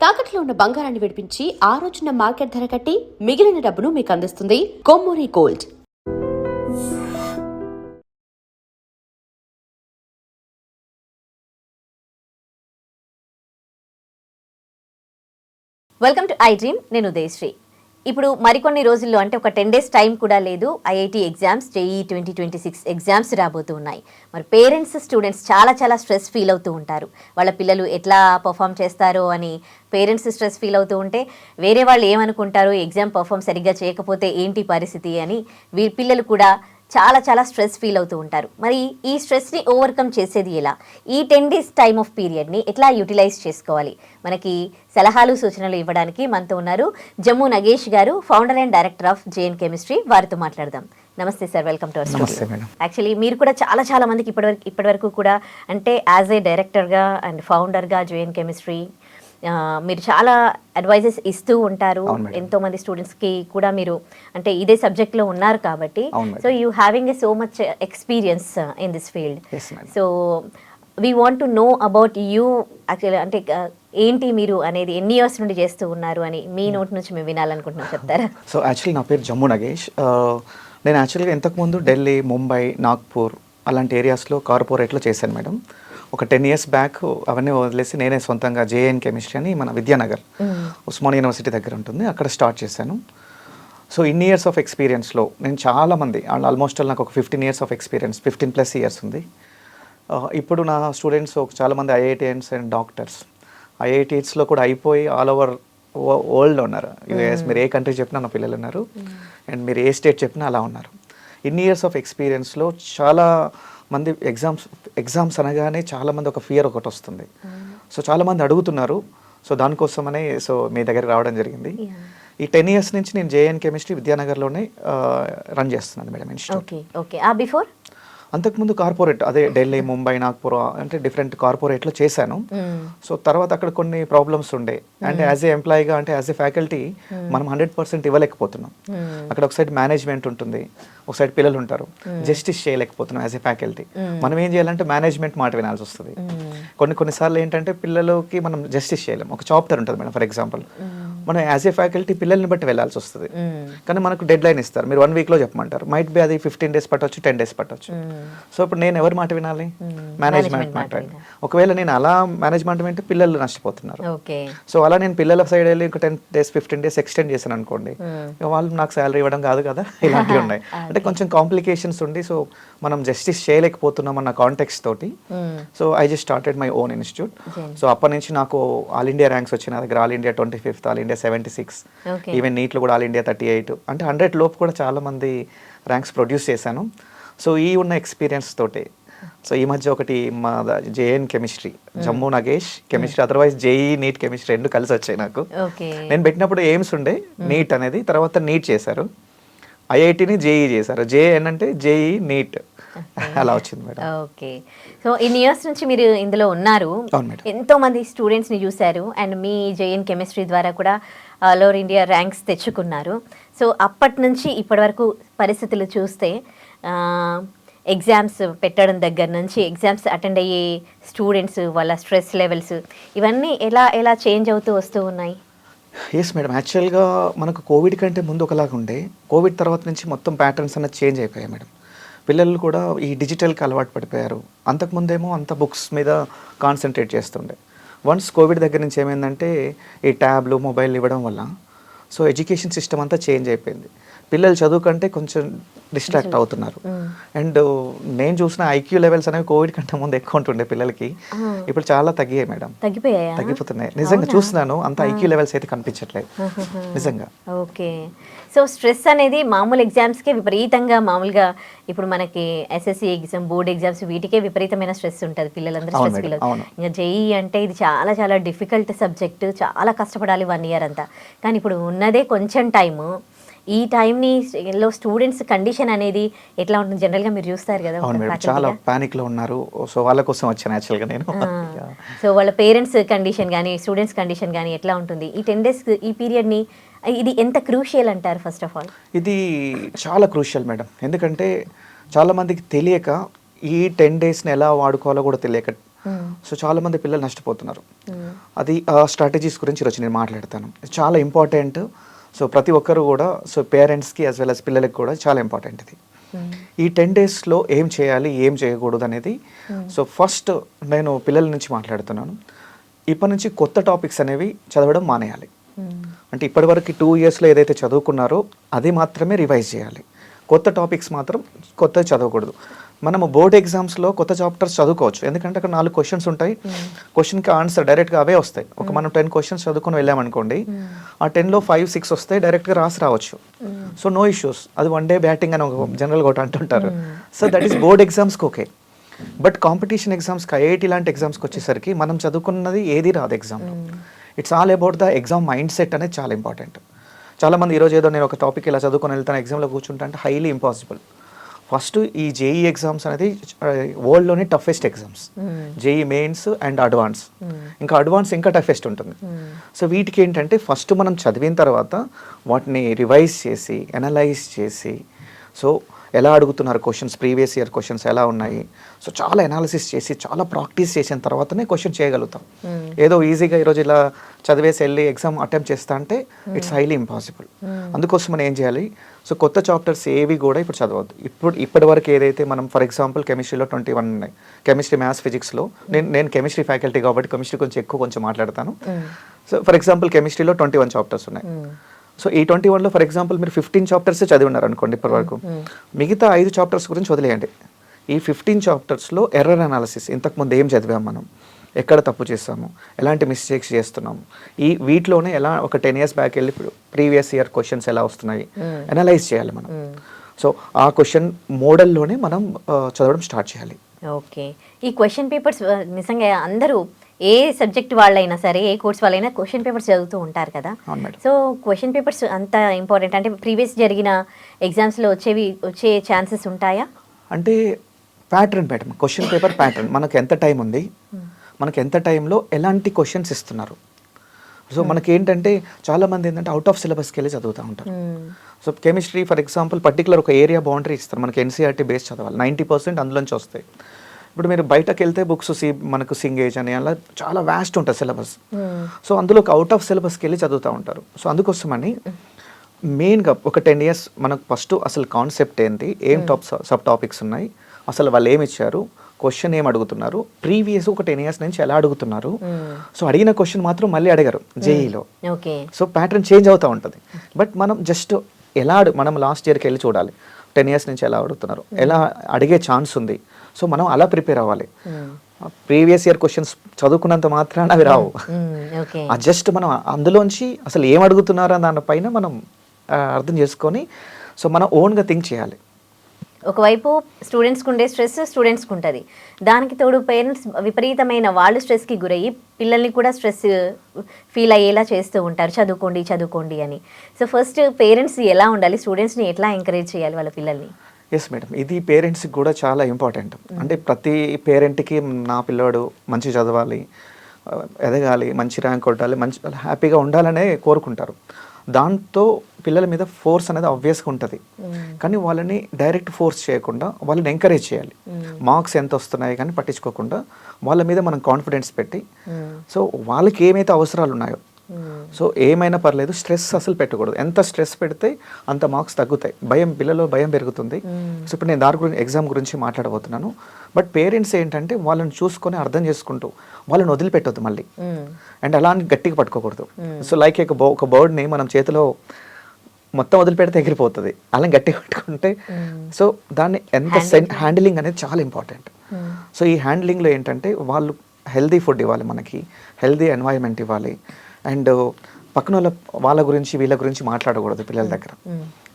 తాకట్లో ఉన్న బంగారాన్ని విడిపించి ఆ రోజున మార్కెట్ ధర కట్టి మిగిలిన డబ్బును మీకు అందిస్తుంది Kommuri gold. Welcome to I dream. నేను ఉదయశ్రీ. ఇప్పుడు మరికొన్ని రోజుల్లో అంటే ఒక 10 days టైం కూడా లేదు, ఐఐటి ఎగ్జామ్స్, జేఈ 2026 ఎగ్జామ్స్ రాబోతూ ఉన్నాయి. మరి పేరెంట్స్, స్టూడెంట్స్ చాలా స్ట్రెస్ ఫీల్ అవుతూ ఉంటారు. వాళ్ళ పిల్లలు ఎట్లా పర్ఫామ్ చేస్తారో అని పేరెంట్స్ స్ట్రెస్ ఫీల్ అవుతూ ఉంటే, వేరే వాళ్ళు ఏమనుకుంటారు, ఎగ్జామ్ పర్ఫామ్ సరిగ్గా చేయకపోతే ఏంటి పరిస్థితి అని పిల్లలు కూడా చాలా స్ట్రెస్ ఫీల్ అవుతూ ఉంటారు. మరి ఈ స్ట్రెస్ని ఓవర్కమ్ చేసేది ఎలా? ఈ 10 days టైమ్ ఆఫ్ పీరియడ్ని ఎట్లా యూటిలైజ్ చేసుకోవాలి? మనకి సలహాలు, సూచనలు ఇవ్వడానికి మనతో ఉన్నారు Jammu Nagesh garu, founder and director of JN chemistry. వారితో మాట్లాడదాం. నమస్తే sir, welcome to our studio. Actually మీరు కూడా చాలా మందికి ఇప్పటివరకు కూడా అంటే యాజ్ ఏ డైరెక్టర్గా అండ్ ఫౌండర్గా జేఎన్ కెమిస్ట్రీ మీరు చాలా అడ్వైజెస్ ఇస్తూ ఉంటారు. ఎంతో మంది స్టూడెంట్స్కి కూడా మీరు అంటే ఇదే సబ్జెక్ట్లో ఉన్నారు కాబట్టి, so you having so much experience in this field. So we want to know about you. Actually అంటే ఏంటి మీరు అనేది, ఎన్ని ఇయర్స్ నుండి చేస్తూ ఉన్నారు అని మీ నోట్ నుంచి మేము వినాలనుకుంటున్నాం, చెప్తారా? సో యాక్చువల్లీ నా పేరు జమ్ము నగేష్. నేను యాక్చువల్గా ఇంతకుముందు ఢిల్లీ, ముంబై, నాగ్పూర్ అలాంటి ఏరియాస్లో కార్పొరేట్లో చేశాను మేడం. ఒక 10 years బ్యాక్ అవన్నీ వదిలేసి నేనే సొంతంగా జేఎన్ కెమిస్ట్రీ అని మన విద్యానగర్ ఉస్మాన్ యూనివర్సిటీ దగ్గర ఉంటుంది, అక్కడ స్టార్ట్ చేశాను. సో ఇన్ని ఇయర్స్ ఆఫ్ ఎక్స్పీరియన్స్లో నేను చాలామంది ఆల్మోస్ట్ నాకు ఒక 15 years ఆఫ్ ఎక్స్పీరియన్స్, 15+ years ఉంది. ఇప్పుడు నా స్టూడెంట్స్ చాలామంది ఐఐటియన్స్ అండ్ డాక్టర్స్, ఐఐటిస్లో కూడా అయిపోయి ఆల్ ఓవర్ వరల్డ్లో ఉన్నారు. యూఎస్, మీరు ఏ కంట్రీ చెప్పినా నా పిల్లలు ఉన్నారు, అండ్ మీరు ఏ స్టేట్ చెప్పినా అలా ఉన్నారు. ఇన్ని ఇయర్స్ ఆఫ్ ఎక్స్పీరియన్స్లో చాలా మంది ఎగ్జామ్స్ అనగానే చాలామంది ఒక ఫియర్ ఒకటి వస్తుంది. సో చాలామంది అడుగుతున్నారు. సో దానికోసమనే సో మీ దగ్గరికి రావడం జరిగింది. ఈ 10 years నుంచి నేను జేఎన్ కెమిస్ట్రీ విద్యానగర్లోనే రన్ చేస్తున్నాను మేడం ఇన్స్టిట్యూట్. బిఫోర్ అంతకుముందు కార్పొరేట్, అదే ఢిల్లీ, ముంబై, నాగ్పూర్ అంటే డిఫరెంట్ కార్పొరేట్లో చేశాను. సో తర్వాత అక్కడ కొన్ని ప్రాబ్లమ్స్ ఉండే, అండ్ యాజ్ ఏ ఎంప్లాయీగా అంటే యాజ్ ఏ ఫ్యాకల్టీ మనం 100% ఇవ్వలేకపోతున్నాం. అక్కడ ఒక సైడ్ మేనేజ్మెంట్ ఉంటుంది, ఒక సైడ్ పిల్లలు ఉంటారు, జస్టిస్ చేయలేకపోతున్నాం యాజ్ ఏ ఫ్యాకల్టీ. మనం ఏం చేయాలంటే మేనేజ్మెంట్ మాట వినాల్సి వస్తుంది. కొన్నిసార్లు ఏంటంటే పిల్లలకి మనం జస్టిస్ చేయలేం. ఒక చాప్టర్ ఉంటుంది మేడం, ఫర్ ఎగ్జాంపుల్ మనం యాజ్ ఏ ఫ్యాకల్టీ పిల్లల్ని బట్టి వెళ్ళాల్సి వస్తుంది. కానీ మనకు డెడ్ లైన్ ఇస్తారు, మీరు 1 weekలో చెప్పమంటారు. మైట్ బి అది 15 days పట్టవచ్చు, 10 days పట్టవచ్చు. సో ఇప్పుడు నేను ఎవరి మాట వినాలి? మేనేజ్మెంట్ మాట. ఒకవేళ నేను అలా మేనేజ్మెంట్ వింటే పిల్లలు నష్టపోతున్నారు. సో అలా నేను పిల్లల సైడ్ వెళ్ళి ఒక 10 days 15 days ఎక్స్టెండ్ చేశాను అనుకోండి, వాళ్ళు నాకు శాలరీ ఇవ్వడం కాదు కదా, ఇలాంటివి ఉన్నాయి. అంటే కొంచెం కాంప్లికేషన్స్ ఉండి సో మనం జస్టిస్ చేయలేకపోతున్నాం అన్న కాంటెక్స్ట్ తోటి so I just started my own institute. So అప్పటి నుంచి నాకు ఆల్ ఇండియా ర్యాంక్స్ వచ్చిన నా దగ్గర. All India 25th, all India 76, even నీట్లో కూడా ఆల్ ఇండియా 38, అంటే 100 లోపు కూడా చాలా మంది ర్యాంక్స్ ప్రొడ్యూస్ చేశాను. సో ఈ ఉన్న ఎక్స్పీరియన్స్ తోటి సో ఈ మధ్య ఒకటి మా JN chemistry, Jammu Nagesh chemistry, otherwise JEE NEET chemistry 2 కలిసి వచ్చాయి నాకు. నేను పెట్టినప్పుడు ఎయిమ్స్ ఉండే నీట్ అనేది, తర్వాత నీట్ చేశారు, ఐఐటిని జేఈ చేశారు, జేఎన్ అంటే జేఈ నీట్, అలా వచ్చింది మేడం. ఓకే. సో ఇన్ని ఇయర్స్ నుంచి మీరు ఇందులో ఉన్నారు, ఎంతో మంది స్టూడెంట్స్ని చూశారు, అండ్ మీ జేఎన్ కెమిస్ట్రీ ద్వారా కూడా ఆల్ ఓవర్ ఇండియా ర్యాంక్స్ తెచ్చుకున్నారు. సో అప్పటి నుంచి ఇప్పటి వరకు పరిస్థితులు చూస్తే ఎగ్జామ్స్ పెట్టడం దగ్గర నుంచి ఎగ్జామ్స్ అటెండ్ అయ్యే స్టూడెంట్స్ వాళ్ళ స్ట్రెస్ లెవెల్స్ ఇవన్నీ ఎలా చేంజ్ అవుతూ వస్తూ ఉన్నాయి? ఎస్ మేడం, యాక్చువల్గా మనకు కోవిడ్ కంటే ముందు ఒకలాగా ఉండే, కోవిడ్ తర్వాత నుంచి మొత్తం ప్యాటర్న్స్ అనేది చేంజ్ అయిపోయాయి మేడం. పిల్లలు కూడా ఈ డిజిటల్కి అలవాటు పడిపోయారు. అంతకుముందేమో అంత బుక్స్ మీద కాన్సన్ట్రేట్ చేస్తుండే. వన్స్ కోవిడ్ దగ్గర నుంచి ఏమైందంటే ఈ ట్యాబ్లు, మొబైల్ ఇవ్వడం వల్ల సో ఎడ్యుకేషన్ సిస్టమ్ అంతా చేంజ్ అయిపోయింది. పిల్లలు చదువు కంటే కొంచెం డిస్ట్రాక్ట్ అవుతున్నారు. అండ్ నేను చూసిన ఐక్యూ లెవెల్స్ అనేవి కోవిడ్ కంటే ముందు ఎక్కువ ఉంటుండే పిల్లలకి, ఇప్పుడు చాలా తగ్గాయి మేడం, తగ్గిపోతున్నాయి. నిజంగా చూస్తున్నాను, అంత ఐక్యూ లెవెల్స్ అయితే కనిపించట్లేదు నిజంగా. ఓకే. సో స్ట్రెస్ అనేది మామూలు ఎగ్జామ్స్కే విపరీతంగా, మామూలుగా ఇప్పుడు మనకి ఎస్ఎస్సి ఎగ్జామ్, బోర్డ్ ఎగ్జామ్స్ వీటికే విపరీతమైన స్ట్రెస్ ఉంటుంది, పిల్లలందరూ స్ట్రెస్ ఫీల్ అవుతారు. ఇంకా జేఈ అంటే ఇది చాలా డిఫికల్ట్ సబ్జెక్ట్, చాలా కష్టపడాలి 1 year అంతా. కానీ ఇప్పుడు ఉన్నదే కొంచెం టైము. ఈ టైంని లో స్టూడెంట్స్ కండిషన్ అనేది ఎట్లా ఉంటుంది జనరల్గా మీరు చూస్తారు కదా? చాలా పానిక్లో ఉన్నారు. సో వాళ్ళ కోసం వచ్చాను యాక్చువల్గా నేను. సో వాళ్ళ పేరెంట్స్ కండిషన్ కానీ స్టూడెంట్స్ కండిషన్ కానీ ఎట్లా ఉంటుంది ఈ 10 days ఈ పీరియడ్ని? ఇది ఎంత క్రూషియల్ అంటారు? ఫస్ట్ ఆఫ్ ఆల్ ఇది చాలా క్రూషియల్ మేడం, ఎందుకంటే చాలామందికి తెలియక ఈ 10 daysని ఎలా వాడుకోవాలో కూడా తెలియక సో చాలామంది పిల్లలు నష్టపోతున్నారు. అది స్ట్రాటజీస్ గురించి ఈరోజు నేను మాట్లాడతాను. చాలా ఇంపార్టెంట్. సో ప్రతి ఒక్కరు కూడా, సో పేరెంట్స్కి యాజ్ వెల్ యాజ్ పిల్లలకి కూడా చాలా ఇంపార్టెంట్ ఇది. ఈ 10 డేస్లో ఏం చేయాలి, ఏం చేయకూడదు అనేది. సో ఫస్ట్ నేను పిల్లల నుంచి మాట్లాడుతున్నాను. ఇప్పటి నుంచి కొత్త టాపిక్స్ అనేవి చదవడం మానేయాలి. అంటే ఇప్పటివరకు 2 ఇయర్స్లో ఏదైతే చదువుకున్నారో అది మాత్రమే రివైజ్ చేయాలి. కొత్త టాపిక్స్ మాత్రం కొత్త చదవకూడదు. మనము బోర్డ్ ఎగ్జామ్స్లో కొత్త చాప్టర్స్ చదువుకోవచ్చు, ఎందుకంటే అక్కడ 4 క్వశ్చన్స్ ఉంటాయి. క్వశ్చన్కి ఆన్సర్ డైరెక్ట్గా అవే వస్తాయి. ఒక మనం 10 క్వశ్చన్స్ చదువుకొని వెళ్ళామనుకోండి, ఆ 10లో 5-6 వస్తాయి, డైరెక్ట్గా రావచ్చు. So no issues. అది 1 డే బ్యాటింగ్ అని ఒక జనరల్గా ఒకటి అంటుంటారు. సో దట్ ఈస్ బోర్డ్ ఎగ్జామ్స్కి ఓకే. బట్ కాంపిటీషన్ ఎగ్జామ్స్కి, ఐఐటి లాంటి ఎగ్జామ్స్కి వచ్చేసరికి మనం చదువుకున్నది ఏది రాదు ఎగ్జామ్లో. It's all about the exam mind set అనేది చాలా ఇంపార్టెంట్. చాలామంది ఈరోజు ఏదో నేను ఒక టాపిక్ ఇలా చదువుకొని వెళ్తాను, ఎగ్జామ్లో కూర్చుంటా అంటే హైలీ ఇంపాసిబుల్. ఫస్ట్ ఈ జేఈ ఎగ్జామ్స్ అనేది వరల్డ్లోనే toughest exams. JEE mains and advance, ఇంకా అడ్వాన్స్ ఇంకా టఫెస్ట్ ఉంటుంది. సో వీటికి ఏంటంటే ఫస్ట్ మనం చదివిన తర్వాత వాటిని రివైజ్ చేసి, అనలైజ్ చేసి, సో ఎలా అడుగుతున్నారు క్వశ్చన్స్, ప్రీవియస్ ఇయర్ క్వశ్చన్స్ ఎలా ఉన్నాయి, సో చాలా అనాలిసిస్ చేసి, చాలా ప్రాక్టీస్ చేసిన తర్వాతనే క్వశ్చన్ చేయగలుగుతాం. ఏదో ఈజీగా ఈరోజు ఇలా చదివేసి వెళ్ళి ఎగ్జామ్ అటెంప్ట్ చేస్తా అంటే ఇట్స్ హైలీ ఇంపాసిబుల్. అందుకోసం మనం ఏం చేయాలి, సో కొత్త చాప్టర్స్ ఏవి కూడా ఇప్పుడు చదవద్దు. ఇప్పటి వరకు ఏదైతే మనం, ఫర్ ఎగ్జాంపుల్ కెమిస్ట్రీలో 21 ఉన్నాయి, కెమిస్ట్రీ, మ్యాథ్స్, ఫిజిక్స్లో నేను కెమిస్ట్రీ ఫ్యాకల్టీ కాబట్టి కెమిస్ట్రీ కొంచెం మాట్లాడతాను. సో ఫర్ ఎగ్జాంపుల్ కెమిస్ట్రీలో 21 చాప్టర్స్ ఉన్నాయి. సో ఈ 21లో ఫర్ ఎగ్జాంపుల్ మీరు 15 చాప్టర్స్ చదివి ఉన్నారు అనుకోండి ఇప్పటి వరకు, మిగతా 5 చాప్టర్స్ గురించి వదిలేయండి. ఈ 15 చాప్టర్స్లో ఎర్రర్ అనాలిసిస్, ఇంతకుముందు ఏం చదివాం మనం, ఎక్కడ తప్పు చేస్తాము, ఎలాంటి మిస్టేక్స్ చేస్తున్నాము, ఈ వీటిలోనే ఎలా ఒక 10 years బ్యాక్ వెళ్ళి ప్రీవియస్ ఇయర్ క్వశ్చన్స్ ఎలా వస్తున్నాయి అనలైజ్ చేయాలి మనం. సో ఆ క్వశ్చన్ మోడల్లోనే మనం చదవడం స్టార్ట్ చేయాలి. ఓకే. ఈ క్వశ్చన్ పేపర్స్ నిజంగా అందరూ ఏ సబ్జెక్ట్ వాళ్ళైనా సరే, ఏ కోర్స్ వాళ్ళైనా క్వశ్చన్ పేపర్స్ చదువుతూ ఉంటారు కదా. సో క్వశ్చన్ పేపర్స్ అంత ఇంపార్టెంట్ అంటే ప్రీవియస్ జరిగిన ఎగ్జామ్స్లో వచ్చే ఛాన్సెస్ ఉంటాయా? అంటే pattern madam, question paper pattern, మనకు ఎంత టైం ఉంది, మనకు ఎంత టైంలో ఎలాంటి క్వశ్చన్స్ ఇస్తున్నారు. సో మనకి ఏంటంటే చాలామంది ఏంటంటే అవుట్ ఆఫ్ సిలబస్కి వెళ్ళి చదువుతూ ఉంటారు. So chemistry for example particular ఒక ఏరియా బౌండరీ ఇస్తారు, మనకి ఎన్సీఆర్టీ బేస్ చదవాలి, 90% అందులోంచి వస్తాయి. ఇప్పుడు మీరు బయటకు వెళ్తే బుక్స్ మనకు సింగేజ్ అని అలా చాలా వ్యాస్ట్ ఉంటుంది సిలబస్. సో అందులో ఒక అవుట్ ఆఫ్ సిలబస్కి వెళ్ళి చదువుతూ ఉంటారు. సో అందుకోసమని మెయిన్గా ఒక 10 years మనకు ఫస్ట్ అసలు కాన్సెప్ట్ ఏంటి, ఏం సబ్ టాపిక్స్ ఉన్నాయి, అసలు వాళ్ళు ఏమి ఇచ్చారు, క్వశ్చన్ ఏం అడుగుతున్నారు, ప్రీవియస్ ఒక 10 years నుంచి ఎలా అడుగుతున్నారు. సో అడిగిన క్వశ్చన్ మాత్రం మళ్ళీ అడిగారు జేఈలో. సో ప్యాటర్న్ చేంజ్ అవుతూ ఉంటుంది. బట్ మనం జస్ట్ మనం లాస్ట్ ఇయర్కి వెళ్ళి చూడాలి 10 years నుంచి ఎలా అడుగుతున్నారు, ఎలా అడిగే ఛాన్స్ ఉంది. సో మనం అలా ప్రిపేర్ అవ్వాలి. ప్రీవియస్ ఇయర్ క్వశ్చన్స్ చదువుకున్నంత మాత్రాన అవి రావు. జస్ట్ మనం అందులోంచి అసలు ఏం అడుగుతున్నారో దానిపైన మనం అర్థం చేసుకొని, సో మనం ఓన్గా థింక్ చేయాలి. ఒకవైపు స్టూడెంట్స్కి ఉండే స్ట్రెస్ స్టూడెంట్స్కి ఉంటుంది, దానికి తోడు పేరెంట్స్ విపరీతమైన వాళ్ళు స్ట్రెస్కి గురయ్యి పిల్లల్ని కూడా స్ట్రెస్ ఫీల్ అయ్యేలా చేస్తూ ఉంటారు, చదువుకోండి అని. సో ఫస్ట్ పేరెంట్స్ ఎలా ఉండాలి, స్టూడెంట్స్ని ఎట్లా ఎంకరేజ్ చేయాలి వాళ్ళ పిల్లల్ని? ఎస్ మేడం, ఇది పేరెంట్స్కి కూడా చాలా ఇంపార్టెంట్. అంటే ప్రతి పేరెంట్కి నా పిల్లోడు మంచి చదవాలి, ఎదగాలి, మంచి ర్యాంక్ కొట్టాలి, మంచి హ్యాపీగా ఉండాలనే కోరుకుంటారు. దాంతో పిల్లల మీద ఫోర్స్ అనేది ఆబ్వియస్గా ఉంటుంది. కానీ వాళ్ళని డైరెక్ట్ ఫోర్స్ చేయకుండా వాళ్ళని ఎంకరేజ్ చేయాలి. మార్క్స్ ఎంత వస్తున్నాయి కానీ పట్టించుకోకుండా వాళ్ళ మీద మనం కాన్ఫిడెన్స్ పెట్టి, సో వాళ్ళకి ఏమైతే అవసరాలు ఉన్నాయో, సో ఏమైనా పర్లేదు, స్ట్రెస్ అసలు పెట్టకూడదు. ఎంత స్ట్రెస్ పెడితే అంత మార్క్స్ తగ్గుతాయి, పిల్లల్లో భయం పెరుగుతుంది. సో ఇప్పుడు నేను దాని గురించి, ఎగ్జామ్ గురించి మాట్లాడబోతున్నాను. బట్ పేరెంట్స్ ఏంటంటే వాళ్ళని చూసుకొని అర్థం చేసుకుంటూ వాళ్ళని వదిలిపెట్టొద్దు మళ్ళీ, అండ్ అలా అని గట్టిగా పట్టుకోకూడదు. సో లైక్ ఒక బర్డ్ని మనం చేతిలో మొత్తం వదిలిపెడితే ఎగిరిపోతుంది, అలా గట్టిగా పట్టుకుంటే, సో దాన్ని ఎంత హ్యాండిలింగ్ అనేది చాలా ఇంపార్టెంట్. సో ఈ హ్యాండిలింగ్లో ఏంటంటే వాళ్ళు హెల్దీ ఫుడ్ ఇవ్వాలి, మనకి హెల్దీ ఎన్వైరన్మెంట్ ఇవ్వాలి, అండ్ పక్కన వాళ్ళ గురించి వీళ్ళ గురించి మాట్లాడకూడదు పిల్లల దగ్గర.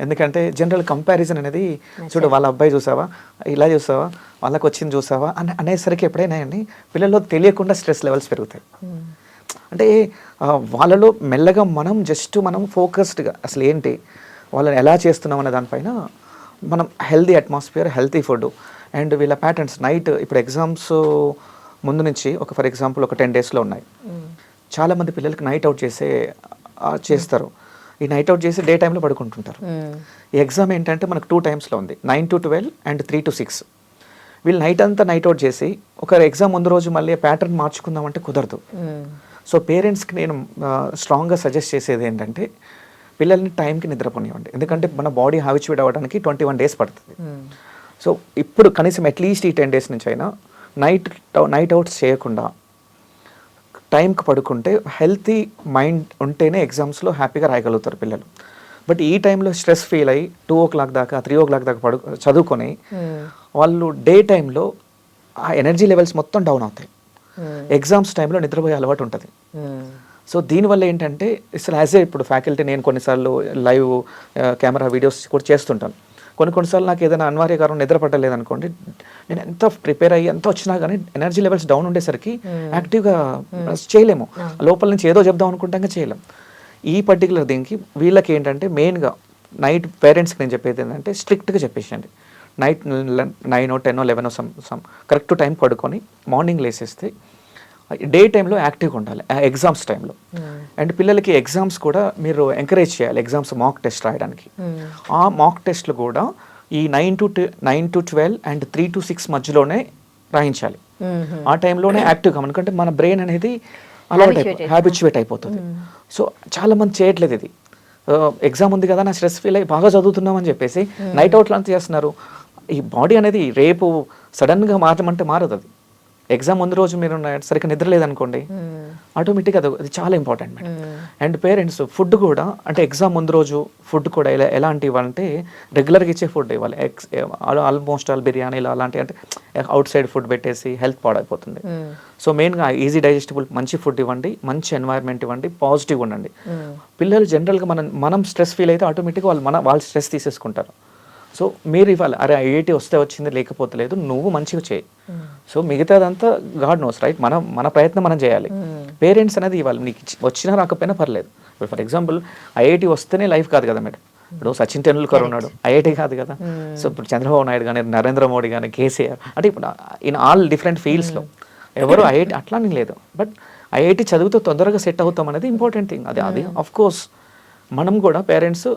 ఎందుకంటే జనరల్ కంపారిజన్ అనేది, చూడు వాళ్ళ అబ్బాయి చూసావా, ఇలా చూసావా, వాళ్ళకి వచ్చింది చూసావా అనేసరికి ఎప్పుడైనా అండి పిల్లల్లో తెలియకుండా స్ట్రెస్ లెవెల్స్ పెరుగుతాయి. అంటే వాళ్ళలో మెల్లగా మనం ఫోకస్డ్గా అసలు ఏంటి, వాళ్ళని ఎలా చేస్తున్నాం అనే దానిపైన మనం healthy atmosphere, healthy food, and వీళ్ళ ప్యాటర్న్స్ నైట్, ఇప్పుడు ఎగ్జామ్స్ ముందు నుంచి ఫర్ ఎగ్జాంపుల్ ఒక 10 daysలో ఉన్నాయి. చాలామంది పిల్లలకి నైట్ అవుట్ చేస్తారు. ఈ నైట్ అవుట్ చేసి డే టైంలో పడుకుంటుంటారు. ఈ ఎగ్జామ్ ఏంటంటే మనకు 2 timesలో ఉంది, 9 to 12 అండ్ 3 to 6. వీళ్ళు నైట్ అంతా నైట్ అవుట్ చేసి ఒక ఎగ్జామ్ ముందు రోజు మళ్ళీ ప్యాటర్న్ మార్చుకుందామంటే కుదరదు. సో పేరెంట్స్కి నేను స్ట్రాంగ్గా సజెస్ట్ చేసేది ఏంటంటే పిల్లల్ని టైంకి నిద్రపోనివ్వండి. ఎందుకంటే మన బాడీ హ్యాబిచ్యుయేట్ అవ్వడానికి 21 days పడుతుంది. సో ఇప్పుడు కనీసం అట్లీస్ట్ ఈ 10 days నుంచి అయినా నైట్ అవుట్స్ చేయకుండా టైంకి పడుకుంటే హెల్తీ మైండ్ ఉంటేనే ఎగ్జామ్స్లో హ్యాపీగా రాయగలుగుతారు పిల్లలు. బట్ ఈ టైంలో స్ట్రెస్ ఫీల్ అయ్యి 2 o'clock దాకా 3 o'clock దాకా చదువుకొని వాళ్ళు డే టైంలో ఆ ఎనర్జీ లెవెల్స్ మొత్తం డౌన్ అవుతాయి. ఎగ్జామ్స్ టైంలో నిద్రపోయే అలవాటు ఉంటుంది. సో దీనివల్ల ఏంటంటే అసలు యాజ్ ఏ ఇప్పుడు ఫ్యాకల్టీ నేను కొన్నిసార్లు లైవ్ కెమెరా వీడియోస్ కూడా చేస్తుంటాను. కొన్నిసార్లు నాకు ఏదైనా అనివార్య కారణం నిద్ర పట్టలేదు అనుకోండి, నేను ఎంత ప్రిపేర్ అయ్యి ఎంత వచ్చినా కానీ ఎనర్జీ లెవెల్స్ డౌన్ ఉండేసరికి యాక్టివ్గా చేయలేము. లోపల నుంచి ఏదో చెప్దాం అనుకుంటాం చేయలేం. ఈ పర్టికులర్ దీనికి వీళ్ళకి ఏంటంటే మెయిన్గా నైట్ పేరెంట్స్కి నేను చెప్పేది ఏంటంటే స్ట్రిక్ట్గా చెప్పేసండి, night 9 or 10 or 11 some correct time పడుకొని మార్నింగ్ లేసేస్తే డే టైంలో యాక్టివ్గా ఉండాలి ఎగ్జామ్స్ టైంలో. అండ్ పిల్లలకి ఎగ్జామ్స్ కూడా మీరు ఎంకరేజ్ చేయాలి ఎగ్జామ్స్ మాక్ టెస్ట్ రాయడానికి. ఆ మాక్ టెస్ట్లు కూడా ఈ 9 to 12 అండ్ 3 to 6 మధ్యలోనే రాయించాలి. ఆ టైంలోనే యాక్టివ్గా, ఎందుకంటే మన బ్రెయిన్ అనేది హ్యాబిచ్యుయేట్ అయిపోతుంది. సో చాలా మంది చేయట్లేదు ఇది. ఎగ్జామ్ ఉంది కదా నా స్ట్రెస్ ఫీల్ అయ్యి బాగా చదువుతున్నామని చెప్పేసి నైట్ అవుట్లు అంతా చేస్తున్నారు. ఈ బాడీ అనేది రేపు సడన్గా మారమంటే మారదు. అది ఎగ్జామ్ ముందు రోజు మీరు సరిగ్గా నిద్ర లేదనుకోండి ఆటోమేటిక్గా అది చాలా important madam. And parents food కూడా అంటే ఎగ్జామ్ ముందు రోజు ఫుడ్ కూడా ఎలాంటి ఇవ్వాలంటే రెగ్యులర్గా ఇచ్చే ఫుడ్ ఇవ్వాలి. ఆల్మోస్ట్ ఆల్ బిర్యానీలు అలాంటివి అంటే అవుట్ సైడ్ ఫుడ్ పెట్టేసి హెల్త్ పాడైపోతుంది. సో మెయిన్గా ఈజీ డైజెస్టబుల్ మంచి ఫుడ్ ఇవ్వండి, మంచి ఎన్వైర్న్మెంట్ ఇవ్వండి, పాజిటివ్ ఉండండి. పిల్లలు జనరల్గా మనం స్ట్రెస్ ఫీల్ అయితే ఆటోమేటిక్గా వాళ్ళు స్ట్రెస్ తీసేసుకుంటారు. సో మీరు ఇవ్వాలి, అరే ఐఐటీ వస్తే వచ్చింది లేకపోతే లేదు, నువ్వు మంచిగా చేయి. సో మిగతాదంతా గాడ్ నోస్ రైట్, మన ప్రయత్నం మనం చేయాలి. పేరెంట్స్ అనేది ఇవ్వాలి, నీకు వచ్చినా రాకపోయినా పర్లేదు. ఇప్పుడు ఫర్ ఎగ్జాంపుల్ ఐఐటీ వస్తేనే లైఫ్ కాదు కదా మేడం. ఇప్పుడు సచిన్ టెండూల్కర్ ఉన్నాడు, ఐఐటీ కాదు కదా. సో ఇప్పుడు చంద్రబాబు నాయుడు కానీ నరేంద్ర మోడీ కానీ కేసీఆర్ అంటే ఇప్పుడు ఇన్ ఆల్ డిఫరెంట్ ఫీల్డ్స్లో ఎవరు ఐఐటీ అట్లా అని లేదు. బట్ ఐఐటీ చదువుతో తొందరగా సెట్ అవుతాం అనేది ఇంపార్టెంట్ థింగ్. అది ఆఫ్ కోర్స్ మనం కూడా పేరెంట్స్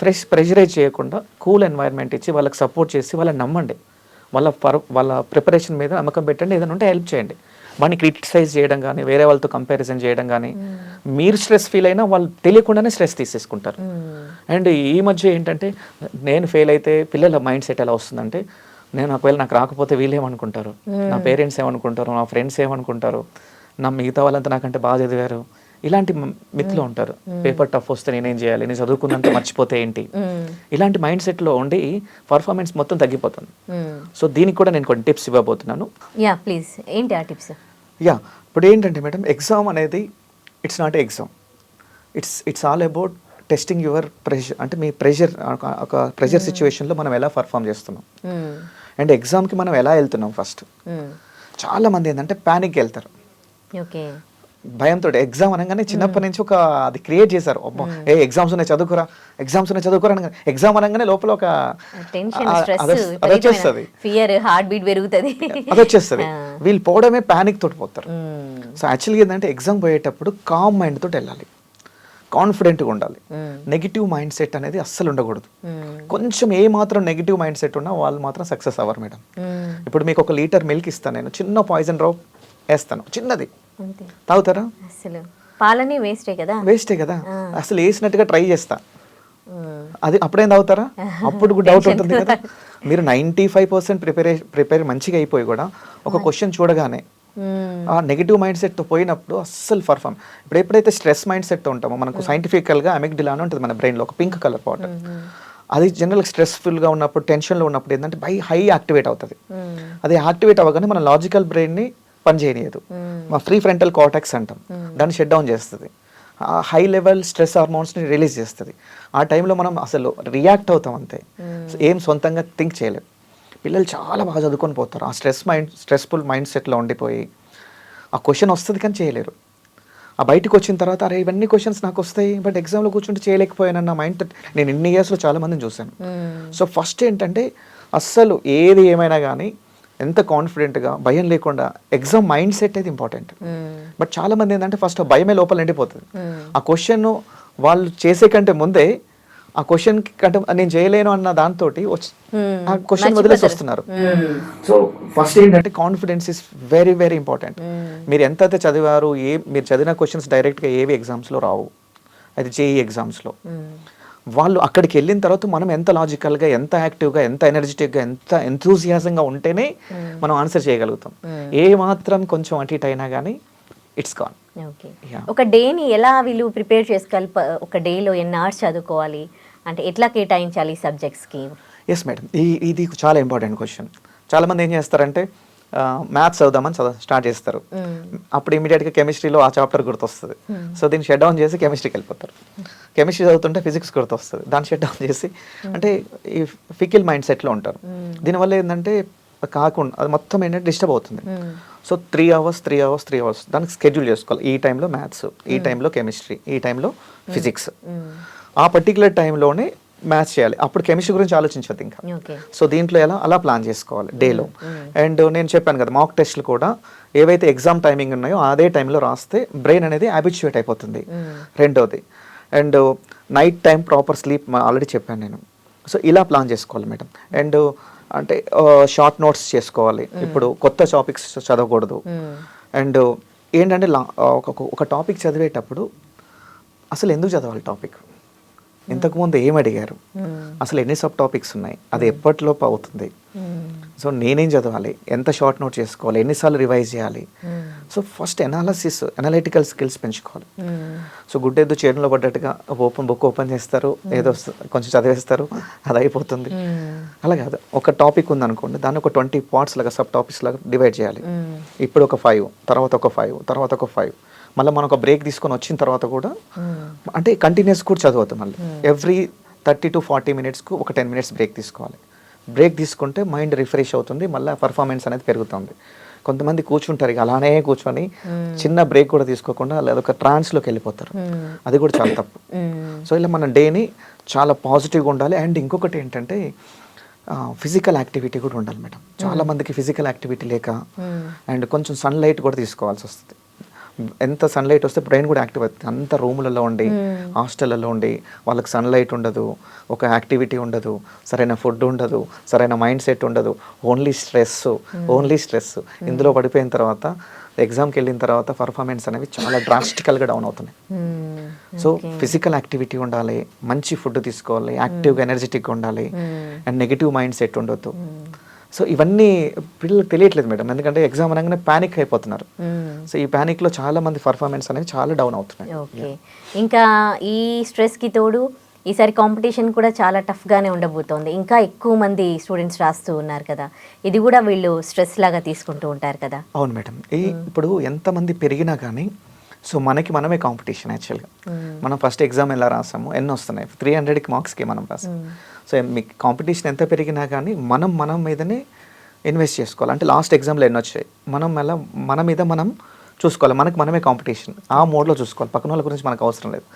ప్రెషరైజ్ చేయకుండా కూల్ ఎన్వైర్న్మెంట్ ఇచ్చి వాళ్ళకి సపోర్ట్ చేసి వాళ్ళని నమ్మండి, వాళ్ళ ప్రిపరేషన్ మీద నమ్మకం పెట్టండి, ఏదైనా ఉంటే హెల్ప్ చేయండి. వాడిని క్రిటిసైజ్ చేయడం కానీ వేరే వాళ్ళతో కంపారిజన్ చేయడం కానీ, మీరు స్ట్రెస్ ఫీల్ అయినా వాళ్ళు తెలియకుండానే స్ట్రెస్ తీసేసుకుంటారు. అండ్ ఈ మధ్య ఏంటంటే నేను ఫెయిల్ అయితే పిల్లల మైండ్ సెట్ ఎలా వస్తుందంటే, ఒకవేళ నాకు రాకపోతే వీళ్ళు ఏమనుకుంటారు, నా పేరెంట్స్ ఏమనుకుంటారు, నా ఫ్రెండ్స్ ఏమనుకుంటారు, నా మిగతా వాళ్ళంతా నాకంటే బాగా చదివారు, ఇలాంటి మిత్లో ఉంటారు. పేపర్ టఫ్ వస్తే నేనేం చేయాలి, నేను చదువుకున్నంత మర్చిపోతే ఏంటి, ఇలాంటి మైండ్ సెట్లో ఉండి పర్ఫార్మెన్స్ మొత్తం తగ్గిపోతుంది. సో దీనికి కూడా నేను కొన్ని టిప్స్ ఇవ్వబోతున్నాను. యా ప్లీజ్, ఏంటి ఆ టిప్స్? యా ఇప్పుడు ఏంటంటే మేడం, ఎగ్జామ్ అనేది it's not exam, it's all about testing your pressure. అంటే మీ ప్రెషర్, ఒక ప్రెషర్ సిచ్యువేషన్లో మనం ఎలా పర్ఫామ్ చేస్తున్నాం అండ్ ఎగ్జామ్కి మనం ఎలా వెళ్తున్నాం. ఫస్ట్ చాలా మంది ఏంటంటే ప్యానిక్కి వెళ్తారు. ఓకే, భయంతో ఎగ్జామ్ అనగానే చిన్నప్పటి నుంచి ఒక అది క్రియేట్ చేశారు. ఎగ్జామ్స్ ఉన్నాయి చదువుకురా, ఎగ్జామ్స్ ఉన్నాయి చదువుకురా అనగానే ఎగ్జామ్ అనగానే లోపల ఒక అది వచ్చేస్తుంది, ఫియర్, హార్ట్ బీట్ పెరుగుతుంది, అది వచ్చేస్తుంది. వీళ్ళు పోవడమే ప్యానిక్ తోటి పోతారు. సో యాక్చువల్గా ఏంటంటే ఎగ్జామ్ పోయేటప్పుడు కామ్ మైండ్ తోటి వెళ్ళాలి, కాన్ఫిడెంట్గా ఉండాలి. నెగిటివ్ మైండ్ సెట్ అనేది అస్సలు ఉండకూడదు. కొంచెం ఏ మాత్రం నెగిటివ్ మైండ్ సెట్ ఉన్నా వాళ్ళు మాత్రం సక్సెస్ అవ్వరు మేడం. ఇప్పుడు మీకు 1 లీటర్ మిల్క్ ఇస్తాను, నేను చిన్న పాయిజన్ డ్రాప్ వేస్తాను, చిన్నది, తాగుతారా? అసలు పాలని వేస్టే కదా. అసలు వేసినట్టుగా ట్రై చేస్తా, అది అప్పుడేం తాగుతారా? అప్పుడు డౌట్ ఉంటుంది కదా. మీరు 95% ప్రిపేర్ మంచిగా అయిపోయి కూడా ఒక క్వశ్చన్ చూడగానే ఆ నెగిటివ్ మైండ్ సెట్తో పోయినప్పుడు అస్సలు పర్ఫామ్. ఇప్పుడు ఎప్పుడైతే స్ట్రెస్ మైండ్ సెట్తో ఉంటామో, మనకు సైంటిఫికల్గా అమిగ్డిలా అని ఉంటుంది మన బ్రెయిన్లో, ఒక పింక్ కలర్ పార్ట్. అది జనరల్గా స్ట్రెస్ఫుల్గా ఉన్నప్పుడు, టెన్షన్లో ఉన్నప్పుడు ఏంటంటే హై యాక్టివేట్ అవుతుంది. అది యాక్టివేట్ అవ్వగానే మన లాజికల్ బ్రెయిన్ని పనిచేయనియదు, మా ఫ్రీ ఫ్రంటల్ కార్టెక్స్ అంటాం, దాన్ని షట్ డౌన్ చేస్తుంది. హై లెవెల్ స్ట్రెస్ హార్మోన్స్ని రిలీజ్ చేస్తుంది. ఆ టైంలో మనం అసలు రియాక్ట్ అవుతాం అంతే, ఏం సొంతంగా థింక్ చేయలేము. పిల్లలు చాలా బాగా చదువుకొని పోతారు, ఆ స్ట్రెస్ఫుల్ మైండ్ సెట్లో ఉండిపోయి ఆ క్వశ్చన్ వస్తుంది కానీ చేయలేరు. ఆ బయటకు వచ్చిన తర్వాత అరే ఇవన్నీ క్వశ్చన్స్ నాకు వస్తాయి, బట్ ఎగ్జామ్లో కూర్చుంటే చేయలేకపోయానన్న మైండ్ నేను ఇన్ని ఇయర్స్లో చాలా మందిని చూశాను. సో ఫస్ట్ ఏంటంటే అస్సలు ఏది ఏమైనా కానీ ఎంత కాన్ఫిడెంట్గా, భయం లేకుండా ఎగ్జామ్ మైండ్ సెట్ అయితే ఇంపార్టెంట్. బట్ చాలా మంది ఏంటంటే ఫస్ట్ భయమే లోపల నిండిపోతుంది. ఆ క్వశ్చన్ వాళ్ళు చేసే కంటే ముందే ఆ క్వశ్చన్ అంటే నేను చేయలేను అన్న దాంతో ఆ క్వశ్చన్ వదిలేసి వస్తున్నారు. సో ఫస్ట్ ఏంటంటే confidence is very very important. మీరు ఎంత అయితే చదివారు, మీరు చదివిన క్వశ్చన్స్ డైరెక్ట్గా ఏవి ఎగ్జామ్స్లో రావు, అది జేఈ ఎగ్జామ్స్లో. వాళ్ళు అక్కడికి వెళ్ళిన తర్వాత మనం ఎంత లాజికల్గా, ఎంత యాక్టివ్గా, ఎంత ఎనర్జెటిక్గా, ఎంత ఎంతూజియాజంగా ఉంటేనే మనం ఆన్సర్ చేయగలుగుతాం. ఏ మాత్రం కొంచెం అటు ఇటు అయినా కానీ ఇట్స్ గాన్. ఓకే, ఒక డేని ఎలా వీళ్ళు ప్రిపేర్ చేసుకోవాలి? ఒక డేలో ఎన్ని అవర్స్ చదువుకోవాలి, అంటే ఎట్లా కేటాయించాలి సబ్జెక్ట్స్కి? ఎస్ మేడం, ఇది చాలా ఇంపార్టెంట్ క్వశ్చన్. చాలామంది ఏం చేస్తారంటే మ్యాథ్స్ చదువుదామని స్టార్ట్ చేస్తారు, అప్పుడు ఇమీడియట్గా కెమిస్ట్రీలో ఆ చాప్టర్ గుర్తొస్తుంది. సో దీన్ని షట్ డౌన్ చేసి కెమిస్ట్రీకి వెళ్ళిపోతారు. కెమిస్ట్రీ చదువుతుంటే ఫిజిక్స్ గుర్తొస్తుంది, దాన్ని షట్ డౌన్ చేసి అంటే ఈ ఫికిల్ మైండ్ సెట్లో ఉంటారు. దీనివల్ల ఏంటంటే కాకుండా అది మొత్తం ఏంటంటే డిస్టర్బ్ అవుతుంది. సో 3 hours దానికి స్కెడ్యూల్ చేసుకోవాలి. ఈ టైంలో మ్యాథ్స్, ఈ టైంలో కెమిస్ట్రీ, ఈ టైంలో ఫిజిక్స్, ఆ పర్టికులర్ టైంలోనే మ్యాథ్స్ చేయాలి. అప్పుడు కెమిస్ట్రీ గురించి ఆలోచించదు ఇంకా. సో దీంట్లో అలా ప్లాన్ చేసుకోవాలి డేలో. అండ్ నేను చెప్పాను కదా, మాక్ టెస్ట్లు కూడా ఏవైతే ఎగ్జామ్ టైమింగ్ ఉన్నాయో అదే టైంలో రాస్తే బ్రెయిన్ అనేది హ్యాబిచ్యుయేట్ అయిపోతుంది. రెండోది, and night time proper sleep already చెప్పాను నేను. సో ఇలా ప్లాన్ చేసుకోవాలి మేడం. అండ్ అంటే షార్ట్ నోట్స్ చేసుకోవాలి. ఇప్పుడు కొత్త టాపిక్స్ చదవకూడదు. అండ్ ఏంటంటే ఒక టాపిక్ చదివేటప్పుడు అసలు ఎందుకు చదవాలి టాపిక్, ఇంతకుముందు ఏం అడిగారు, అసలు ఎన్ని సబ్ టాపిక్స్ ఉన్నాయి, అది ఎప్పటిలోపు అవుతుంది, సో నేనేం చదవాలి, ఎంత షార్ట్ నోట్ చేసుకోవాలి, ఎన్నిసార్లు రివైజ్ చేయాలి. సో ఫస్ట్ అనలిటికల్ స్కిల్స్ పెంచుకోవాలి. సో గుడ్డెద్దు చేనులో పడ్డట్టుగా బుక్ ఓపెన్ చేస్తారు, ఏదో కొంచెం చదివేస్తారు, అది అయిపోతుంది. అలా కాదు, ఒక టాపిక్ ఉందనుకోండి, దాన్ని ఒక 20 పార్ట్స్ లాగా, సబ్ టాపిక్స్ లాగా డివైడ్ చేయాలి. ఇప్పుడు ఒక 5, తర్వాత ఒక 5, తర్వాత ఒక 5, మళ్ళీ మనం ఒక బ్రేక్ తీసుకొని వచ్చిన తర్వాత కూడా అంటే కంటిన్యూస్ కూడా చదవద్దు. మళ్ళీ ఎవ్రీ 30 to 40 minutesకు ఒక 10 minutes బ్రేక్ తీసుకోవాలి. బ్రేక్ తీసుకుంటే మైండ్ రిఫ్రెష్ అవుతుంది, మళ్ళీ పర్ఫార్మెన్స్ అనేది పెరుగుతుంది. కొంతమంది కూర్చుంటారు ఇక అలానే కూర్చొని చిన్న బ్రేక్ కూడా తీసుకోకుండా అదొక ట్రాన్స్లోకి వెళ్ళిపోతారు, అది కూడా చాలా తప్పు. సో ఇలా మన డేని చాలా పాజిటివ్గా ఉండాలి. అండ్ ఇంకొకటి ఏంటంటే ఫిజికల్ యాక్టివిటీ కూడా ఉండాలి మేడం. చాలా మందికి ఫిజికల్ యాక్టివిటీ లేక, అండ్ కొంచెం సన్లైట్ కూడా తీసుకోవాల్సి వస్తుంది. ఎంత సన్లైట్ వస్తే బ్రెయిన్ కూడా యాక్టివ్ అవుతుంది. అంత రూములలో ఉండి, హాస్టల్లో ఉండి వాళ్ళకి సన్లైట్ ఉండదు, ఒక యాక్టివిటీ ఉండదు, సరైన ఫుడ్ ఉండదు, సరైన మైండ్ సెట్ ఉండదు, ఓన్లీ స్ట్రెస్. ఇందులో పడిపోయిన తర్వాత ఎగ్జామ్కి వెళ్ళిన తర్వాత పర్ఫార్మెన్స్ అనేవి చాలా డ్రాస్టికల్గా డౌన్ అవుతున్నాయి. సో ఫిజికల్ యాక్టివిటీ ఉండాలి, మంచి ఫుడ్ తీసుకోవాలి, యాక్టివ్గా ఎనర్జెటిక్గా ఉండాలి, అండ్ నెగిటివ్ మైండ్ సెట్ ఉండొద్దు. సో ఇవన్నీ పిల్లలకు తెలియట్లేదు మేడం, ఎందుకంటే ఎగ్జామ్ అనగానే ప్యానిక్ అయిపోతున్నారు. సో ఈ ప్యానిక్లో చాలా మంది పర్ఫార్మెన్స్ అనేది చాలా డౌన్ అవుతున్నాయి. ఓకే, ఇంకా ఈ స్ట్రెస్కి తోడు ఈసారి కాంపిటీషన్ కూడా చాలా టఫ్గానే ఉండబోతోంది. ఇంకా ఎక్కువ మంది స్టూడెంట్స్ రాస్తూ ఉన్నారు కదా, ఇది కూడా వీళ్ళు స్ట్రెస్ లాగా తీసుకుంటూ ఉంటారు కదా? అవును మేడం, ఇప్పుడు ఎంతమంది పెరిగినా కానీ సో మనమే కాంపిటీషన్. యాక్చువల్గా మనం ఫస్ట్ ఎగ్జామ్ ఎలా రాసాము, ఎన్ని వస్తున్నాయి, 300 మార్క్స్కి మనం రాసాం. సో మీకు కాంపిటీషన్ ఎంత పెరిగినా కానీ మన మీదనే ఇన్వెస్ట్ చేసుకోవాలి. అంటే లాస్ట్ ఎగ్జామ్లో ఎన్ని వచ్చాయి, మన మీద మనం చూసుకోవాలి, మనమే కాంపిటీషన్, ఆ మోడ్లో చూసుకోవాలి. పక్కన వాళ్ళ గురించి మనకు అవసరం లేదు.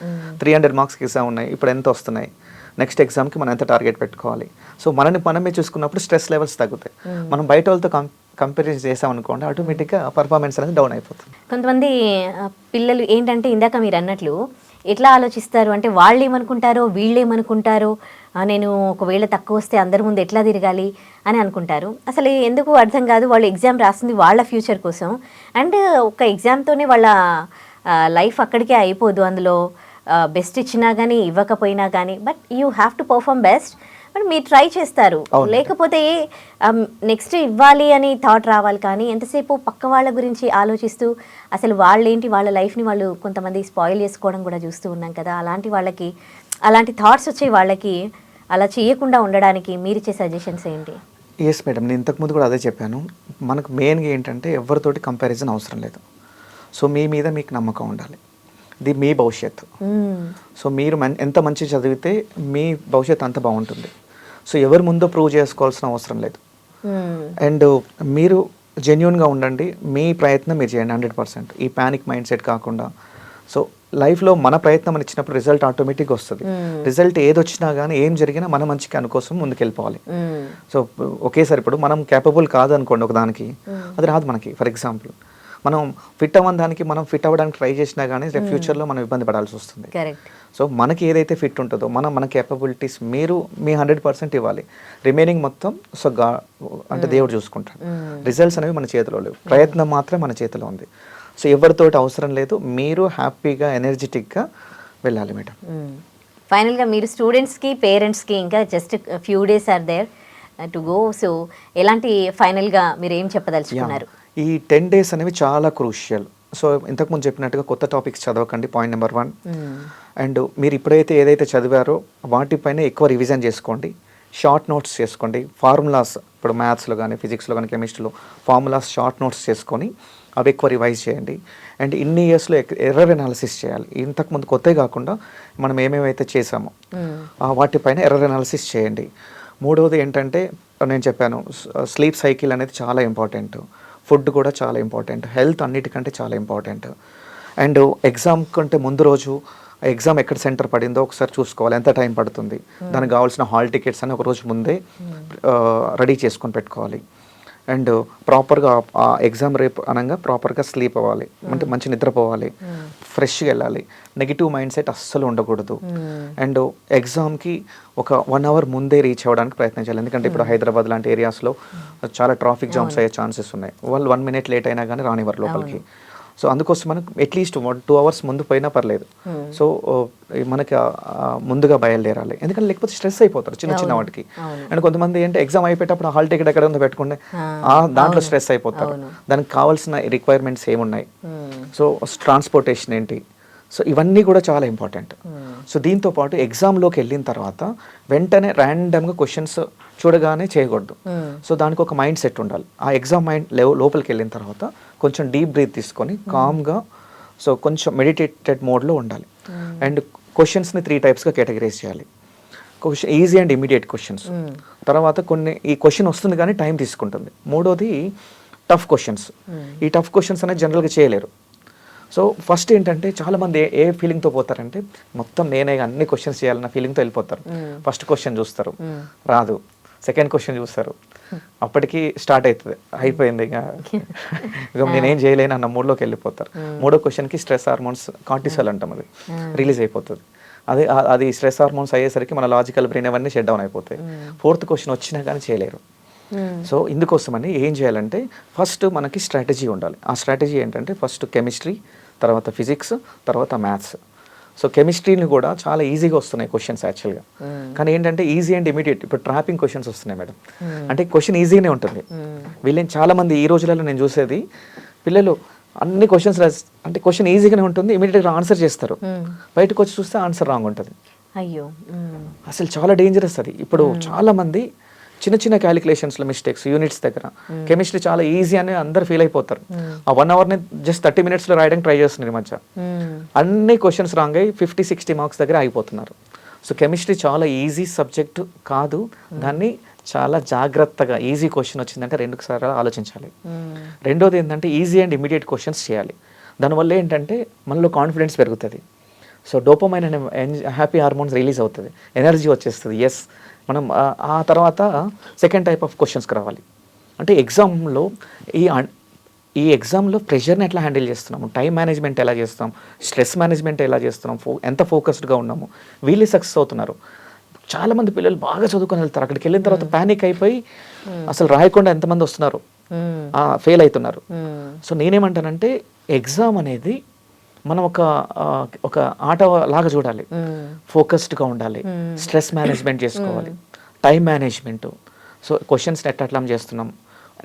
300 మార్క్స్కి ఎగ్జామ్ ఉన్నాయి, ఇప్పుడు ఎంత వస్తున్నాయి, నెక్స్ట్ ఎగ్జామ్కి మనం ఎంత టార్గెట్ పెట్టుకోవాలి. సో మనమే చూసుకున్నప్పుడు స్ట్రెస్ లెవెల్స్ తగ్గుతాయి. మనం బయట వాళ్ళతో కంపారిజన్ చేసామనుకోండి, ఆటోమేటిక్గా పర్ఫార్మెన్స్ అనేది డౌన్ అయిపోతుంది. కొంతమంది పిల్లలు ఏంటంటే ఇందాక మీరు అన్నట్లు ఎట్లా ఆలోచిస్తారు అంటే, వాళ్ళు ఏమనుకుంటారో వీళ్ళు ఏమనుకుంటారో, నేను ఒకవేళ తక్కువ వస్తే అందరి ముందు ఎట్లా తిరగాలి అని అనుకుంటారు. అసలు ఎందుకు అర్థం కాదు, వాళ్ళు ఎగ్జామ్ రాస్తుంది వాళ్ళ ఫ్యూచర్ కోసం. అండ్ ఒక ఎగ్జామ్తోనే వాళ్ళ లైఫ్ అక్కడికే అయిపోదు. అందులో బెస్ట్ ఇచ్చినా కానీ ఇవ్వకపోయినా కానీ, but you have to perform best. But మీరు ట్రై చేస్తారు, లేకపోతే నెక్స్ట్ ఇవ్వాలి అని థాట్ రావాలి. కానీ ఎంతసేపు పక్క వాళ్ళ గురించి ఆలోచిస్తూ అసలు వాళ్ళేంటి, వాళ్ళ లైఫ్ని వాళ్ళు కొంతమంది స్పాయిల్ చేసుకోవడం కూడా చూస్తూ ఉన్నాం కదా. అలాంటి థాట్స్ వచ్చే వాళ్ళకి అలా చేయకుండా ఉండడానికి మీరు ఇచ్చే సజెషన్స్ ఏంటి? ఎస్ మేడం, నేను ఇంతకుముందు కూడా అదే చెప్పాను. మనకు మెయిన్గా ఏంటంటే ఎవరితోటి కంపారిజన్ అవసరం లేదు. సో మీ మీద మీకు నమ్మకం ఉండాలి, ఇది మీ భవిష్యత్తు. సో మీరు ఎంత మంచి చదివితే మీ భవిష్యత్తు అంత బాగుంటుంది. సో ఎవరి ముందో ప్రూవ్ చేసుకోవాల్సిన అవసరం లేదు. అండ్ మీరు జెన్యూన్గా ఉండండి, మీ ప్రయత్నం మీరు చేయండి 100%. ఈ ప్యానిక్ మైండ్ సెట్ కాకుండా. సో లైఫ్లో మన ప్రయత్నం అని ఇచ్చినప్పుడు రిజల్ట్ ఆటోమేటిక్గా వస్తుంది. రిజల్ట్ ఏది వచ్చినా కానీ ఏం జరిగినా మన మంచికి అనుకోసం ముందుకెళ్ళిపోవాలి. సో ఒకేసారి ఇప్పుడు మనం క్యాపబుల్ కాదనుకోండి ఒకదానికి, అది రాదు మనకి. ఫర్ ఎగ్జాంపుల్ మనం ఫిట్ అవ్వని దానికి మనం ఫిట్ అవ్వడానికి ట్రై చేసినా కానీ రేపు ఫ్యూచర్లో మనం ఇబ్బంది పడాల్సి వస్తుంది. కరెక్ట్. సో మనకి ఏదైతే ఫిట్ ఉంటుందో మన కేపబిలిటీస్ మీరు మీ 100% ఇవ్వాలి. రిమైనింగ్ మొత్తం సో అంటే దేవుడు చూసుకుంటాడు. రిజల్ట్స్ అనేవి మన చేతిలో లేవు, ప్రయత్నం మాత్రం మన చేతిలో ఉంది. సో ఎవరితోటి అవసరం లేదు, మీరు హ్యాపీగా ఎనర్జెటిక్గా వెళ్ళాలి మేడం. ఫైనల్గా మీరు స్టూడెంట్స్కి పేరెంట్స్కి ఇంకా just few days are there to go. So ఎలాంటి ఫైనల్గా మీరు ఏం చెప్పదలుచుకున్నారు? ఈ 10 days అనేవి చాలా క్రూషియల్. సో ఇంతకుముందు చెప్పినట్టుగా కొత్త టాపిక్స్ చదవకండి, పాయింట్ నెంబర్ 1. అండ్ మీరు ఇప్పుడైతే ఏదైతే చదివారో వాటిపైన ఎక్కువ రివిజన్ చేసుకోండి, షార్ట్ నోట్స్ చేసుకోండి. ఫార్ములాస్ ఇప్పుడు మ్యాథ్స్లో కానీ ఫిజిక్స్లో కానీ కెమిస్ట్రీలో ఫార్ములాస్ షార్ట్ నోట్స్ చేసుకొని అవి ఎక్కువ రివైజ్ చేయండి. అండ్ ఇన్ని ఇయర్స్లో ఎర్రర్ అనాలిసిస్ చేయాలి. ఇంతకుముందు కొత్తవి కాకుండా మనం ఏమేమైతే చేసామో వాటిపైన ఎర్రర్ అనాలిసిస్ చేయండి. మూడవది ఏంటంటే నేను చెప్పాను, స్లీప్ సైకిల్ అనేది చాలా ఇంపార్టెంట్, ఫుడ్ కూడా చాలా ఇంపార్టెంట్, హెల్త్ అన్నిటికంటే చాలా ఇంపార్టెంట్. అండ్ ఎగ్జామ్ కంటే ముందు రోజు ఎగ్జామ్ ఎక్కడ సెంటర్ పడిందో ఒకసారి చూసుకోవాలి, ఎంత టైం పడుతుంది, దానికి కావాల్సిన హాల్ టికెట్స్ అని ఒక రోజు ముందే రెడీ చేసుకొని పెట్టుకోవాలి. అండ్ ప్రాపర్గా ఎగ్జామ్ రేపు అనగా ప్రాపర్గా స్లీప్ అవ్వాలి, అంటే మంచి నిద్రపోవాలి, ఫ్రెష్గా వెళ్ళాలి, నెగిటివ్ మైండ్ సెట్ అస్సలు ఉండకూడదు. అండ్ ఎగ్జామ్కి ఒక 1 hour ముందే రీచ్ అవ్వడానికి ప్రయత్నించాలి. ఎందుకంటే ఇప్పుడు హైదరాబాద్ లాంటి ఏరియాస్లో చాలా ట్రాఫిక్ జామ్స్ అయ్యే ఛాన్సెస్ ఉన్నాయి. వాళ్ళు 1 minute లేట్ అయినా కానీ రానివ్వరు లోపలికి. సో అందుకోసం మనకు అట్లీస్ట్ 2 hours ముందు పోయినా పర్లేదు. సో మనకి ముందుగా బయలుదేరాలి, ఎందుకంటే లేకపోతే స్ట్రెస్ అయిపోతారు చిన్న వాటికి. అండ్ కొంతమంది ఏంటి ఎగ్జామ్ అయిపోయేటప్పుడు హాల్ టికెట్ ఎక్కడ ఉందో పెట్టుకుంటే దాంట్లో స్ట్రెస్ అయిపోతారు. దానికి కావాల్సిన రిక్వైర్మెంట్స్ ఏమున్నాయి, సో ట్రాన్స్పోర్టేషన్ ఏంటి, సో ఇవన్నీ కూడా చాలా ఇంపార్టెంట్. సో దీంతో పాటు ఎగ్జామ్లోకి వెళ్ళిన తర్వాత వెంటనే ర్యాండమ్గా క్వశ్చన్స్ చూడగానే చేయకూడదు. సో దానికి ఒక మైండ్ సెట్ ఉండాలి. ఆ ఎగ్జామ్ మైండ్ లోపలికి వెళ్ళిన తర్వాత కొంచెం డీప్ బ్రీత్ తీసుకొని కామ్గా, సో కొంచెం మెడిటేటెడ్ మోడ్లో ఉండాలి. అండ్ క్వశ్చన్స్ని 3 typesగా కేటగరైజ్ చేయాలి. Question easy and immediate questions, తర్వాత కొన్ని ఈ క్వశ్చన్ వస్తుంది కానీ టైం తీసుకుంటుంది. మూడోది టఫ్ క్వశ్చన్స్. ఈ టఫ్ క్వశ్చన్స్ అనేది జనరల్గా చేయలేరు. సో ఫస్ట్ ఏంటంటే చాలామంది ఏ ఫీలింగ్తో పోతారంటే మొత్తం నేనే అన్ని క్వశ్చన్స్ చేయాలన్న ఫీలింగ్తో వెళ్ళిపోతారు. ఫస్ట్ క్వశ్చన్ చూస్తారు, రాదు. సెకండ్ క్వశ్చన్ చూస్తారు, అప్పటికి స్టార్ట్ అవుతుంది, అయిపోయింది ఇక నేనేం చేయలేను అన్న మూడ్లోకి వెళ్ళిపోతారు. మూడో క్వశ్చన్కి స్ట్రెస్ హార్మోన్స్ కార్టిసాల్ అంటాం, అది రిలీజ్ అయిపోతుంది. అది స్ట్రెస్ హార్మోన్స్ అయ్యేసరికి మన లాజికల్ బ్రెయిన్ అవన్నీ షట్ డౌన్ అయిపోతాయి. ఫోర్త్ క్వశ్చన్ వచ్చినా కానీ చేయలేరు. సో ఇందుకోసమని ఏం చేయాలంటే ఫస్ట్ మనకి స్ట్రాటజీ ఉండాలి. ఆ స్ట్రాటజీ ఏంటంటే ఫస్ట్ కెమిస్ట్రీ, తర్వాత ఫిజిక్స్, తర్వాత మ్యాథ్స్. సో కెమిస్ట్రీని కూడా చాలా ఈజీగా వస్తున్నాయి క్వశ్చన్స్ యాక్చువల్గా, కానీ ఏంటంటే ఈజీ అండ్ ఇమీడియట్. ఇప్పుడు ట్రాపింగ్ క్వశ్చన్స్ వస్తున్నాయి మేడం, అంటే క్వశ్చన్ ఈజీగానే ఉంటుంది. వీళ్ళని చాలామంది ఈ రోజులలో నేను చూసేది, పిల్లలు అన్ని క్వశ్చన్స్ అంటే క్వశ్చన్ ఈజీగానే ఉంటుంది, ఇమీడియట్గా ఆన్సర్ చేస్తారు, బయటకు వచ్చి చూస్తే ఆన్సర్ రాంగ్ ఉంటుంది. అయ్యో, అసలు చాలా డేంజరస్ అది. ఇప్పుడు చాలామంది చిన్న క్యాలిక్యులేషన్స్లో మిస్టేక్స్, యూనిట్స్ దగ్గర కెమిస్ట్రీ చాలా ఈజీ అని అందరు ఫీల్ అయిపోతారు. ఆ 1 hourని జస్ట్ 30 minutesలో రాయడానికి ట్రై చేస్తున్నారు ఈ మధ్య. అన్ని క్వశ్చన్స్ రాంగ్ అయ్యి 50-60 marks దగ్గర ఆగిపోతున్నారు. సో కెమిస్ట్రీ చాలా ఈజీ సబ్జెక్ట్ కాదు, దాన్ని చాలా జాగ్రత్తగా ఈజీ క్వశ్చన్ వచ్చిందంటే 2 సార్లు ఆలోచించాలి. రెండోది ఏంటంటే ఈజీ అండ్ ఇమీడియట్ క్వశ్చన్స్ చేయాలి. దానివల్ల ఏంటంటే మనలో కాన్ఫిడెన్స్ పెరుగుతుంది. సో డోపమైన్ అనే హ్యాపీ హార్మోన్స్ రిలీజ్ అవుతుంది, ఎనర్జీ వచ్చేస్తుంది. ఎస్, మనం ఆ తర్వాత సెకండ్ టైప్ ఆఫ్ క్వశ్చన్స్కి రావాలి. అంటే ఎగ్జామ్లో ఈ ఎగ్జామ్లో ప్రెషర్ని ఎట్లా హ్యాండిల్ చేస్తున్నాము, టైం మేనేజ్మెంట్ ఎలా చేస్తాం, స్ట్రెస్ మేనేజ్మెంట్ ఎలా చేస్తున్నాం, ఎంత ఫోకస్డ్గా ఉన్నాము, వీళ్ళు సక్సెస్ అవుతున్నారు. చాలామంది పిల్లలు బాగా చదువుకొని వెళ్తారు, అక్కడికి వెళ్ళిన తర్వాత ప్యానిక్ అయిపోయి అసలు రాయకుండా ఎంతమంది వస్తున్నారు, ఫెయిల్ అవుతున్నారు. సో నేనేమంటానంటే ఎగ్జామ్ అనేది మనం ఒక ఆట లాగా చూడాలి, ఫోకస్డ్గా ఉండాలి, స్ట్రెస్ మేనేజ్మెంట్ చేసుకోవాలి, టైం మేనేజ్మెంట్. సో క్వశ్చన్స్ ఎట్లా చేస్తున్నాం,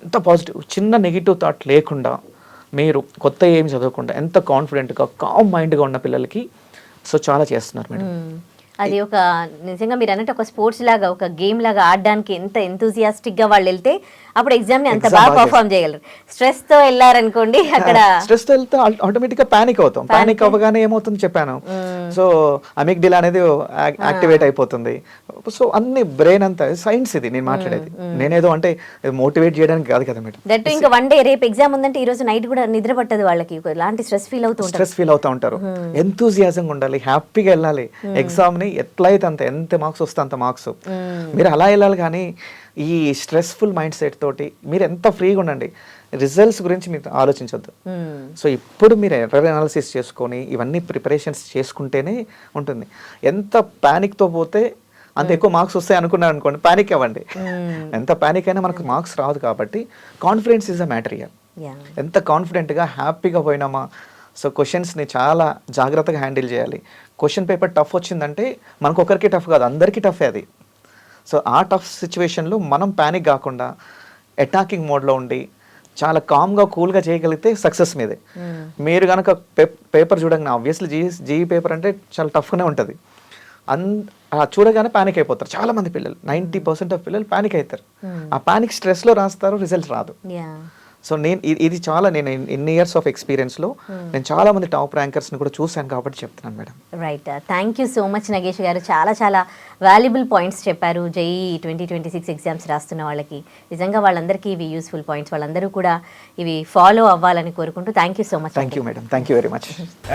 ఎంత పాజిటివ్, చిన్న నెగిటివ్ థాట్ లేకుండా మీరు కొత్త ఏం చదవకుండా ఎంత కాన్ఫిడెంట్గా కామ్ మైండ్గా ఉన్న పిల్లలకి సో చాలా చేస్తున్నారు మేడం. అది ఒక నిజంగా మీరు అన్నట్టు ఒక స్పోర్ట్స్ లాగా, ఒక గేమ్ లాగా ఆడడానికి ఎంత ఎంతూజియాస్టిక్ గా వాళ్ళు వెళ్తే అప్పుడు ఎగ్జామ్ ని అంత బాగా పర్ఫామ్ చేయగలరు. స్ట్రెస్ తో వెళ్ళారనుకోండి, అక్కడ స్ట్రెస్ తో వెళ్తే ఆటోమేటిక్ గా పానిక్ అవుతాం. పానిక్ అవ్వగానే ఏమవుతుంది చెప్పాను, సో అమిగ్డిలా అనేది యాక్టివేట్ అయిపోతుంది. సో అన్ని బ్రెయిన్ అంతా సైన్స్, ఇది నేను మాట్లాడేది, నేనేదో అంటే మోటివేట్ చేయడానికి కాదు కదా మేడం. దట్ ఇంకా వన్ డే రేపు ఎగ్జామ్ ఉందంటే ఈ రోజు నైట్ కూడా నిద్ర పట్టదు వాళ్ళకి, ఇలాంటి స్ట్రెస్ ఫీల్ అవుతూ ఉంటారు. ఎంతూజియాజంగా ఉండాలి, హ్యాపీగా వెళ్ళాలి. ఎగ్జామ్ ని ఎట్లయితే అంత, ఎంత మార్క్స్ వస్తే అంత మార్క్స్ మీరు అలా వెళ్ళాలి. కానీ ఈ స్ట్రెస్ఫుల్ మైండ్ సెట్ తోటి మీరు ఎంత ఫ్రీగా ఉండండి. రిజల్ట్స్ గురించి మీరు ఆలోచించొద్దు. సో ఇప్పుడు మీరు ఎర్రర్ అనాలిసిస్ చేసుకొని ఇవన్నీ ప్రిపరేషన్స్ చేసుకుంటేనే ఉంటుంది. ఎంత ప్యానిక్తో పోతే అంత ఎక్కువ మార్క్స్ వస్తాయి అనుకున్నారు అనుకోండి, ప్యానిక్ అవ్వండి. ఎంత ప్యానిక్ అయినా మనకు మార్క్స్ రాదు. కాబట్టి confidence is a matter year. ఎంత కాన్ఫిడెంట్గా హ్యాపీగా పోయినామా. సో క్వశ్చన్స్ని చాలా జాగ్రత్తగా హ్యాండిల్ చేయాలి. క్వశ్చన్ పేపర్ టఫ్ వచ్చిందంటే మనకు ఒకరికి టఫ్ కాదు, అందరికీ టఫే అది. సో ఆ టఫ్ సిచ్యువేషన్లో మనం ప్యానిక్ కాకుండా అటాకింగ్ మోడ్లో ఉండి చాలా కామ్గా కూల్గా చేయగలిగితే సక్సెస్ మీదే. మీరు కనుక పేపర్ చూడగానే ఆబ్వియస్లీ జీఈ పేపర్ అంటే చాలా టఫ్గానే ఉంటుంది. చూడగానే ప్యానిక్ అయిపోతారు చాలామంది పిల్లలు. 90% ఆఫ్ పిల్లలు ప్యానిక్ అవుతారు. ఆ ప్యానిక్ స్ట్రెస్లో రాస్తారు, రిజల్ట్ రాదు. సో ఇది చాలా నేను ఇన్ని ఇయర్స్ ఆఫ్ ఎక్స్పీరియన్స్లో నేను చాలా మంది టాప్ ర్యాంకర్స్ని కూడా చూశాను కాబట్టి చెప్తున్నాను madam. Right, thank you so much Nagesh గారు. చాలా చాలా వాల్యుబుల్ పాయింట్స్ చెప్పారు. జేఈ 2026 ఎగ్జామ్స్ రాస్తున్న వాళ్ళకి నిజంగా వాళ్ళందరికీ ఇవి యూస్ఫుల్ పాయింట్స్. వాళ్ళందరూ కూడా ఇవి ఫాలో అవ్వాలని కోరుకుంటూ thank you so much. Thank you madam, thank you very much.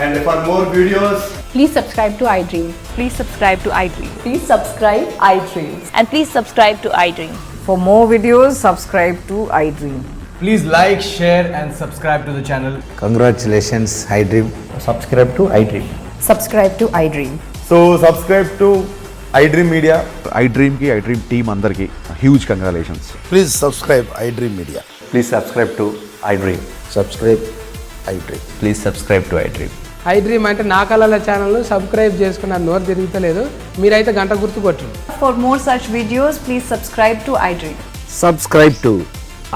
And for more videos, Please subscribe to iDream. Please subscribe to iDream. Please subscribe iDream. And please subscribe to iDream. For more videos, subscribe to iDream. please like, share and subscribe to the channel. Congratulations, iDream. Subscribe to iDream. Subscribe to iDream. So subscribe to iDream Media. iDream ki iDream team andarki huge congratulations. Please subscribe iDream Media. Please subscribe to iDream. Subscribe iDream. Please subscribe to iDream. iDream అంటే నా కళల ఛానల్ను subscribe చేసుకున్న నోరు తిరుగుతలేదు, మీరైతే గంట గుర్తు కొట్టండి. For more such videos, please subscribe to iDream. Subscribe to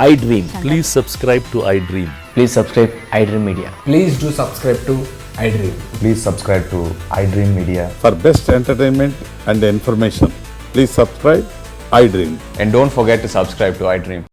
iDream. Please subscribe to iDream. Please subscribe iDream Media. Please do subscribe to iDream. Please subscribe to iDream Media. For best entertainment and information, please subscribe iDream. And don't forget to subscribe to iDream.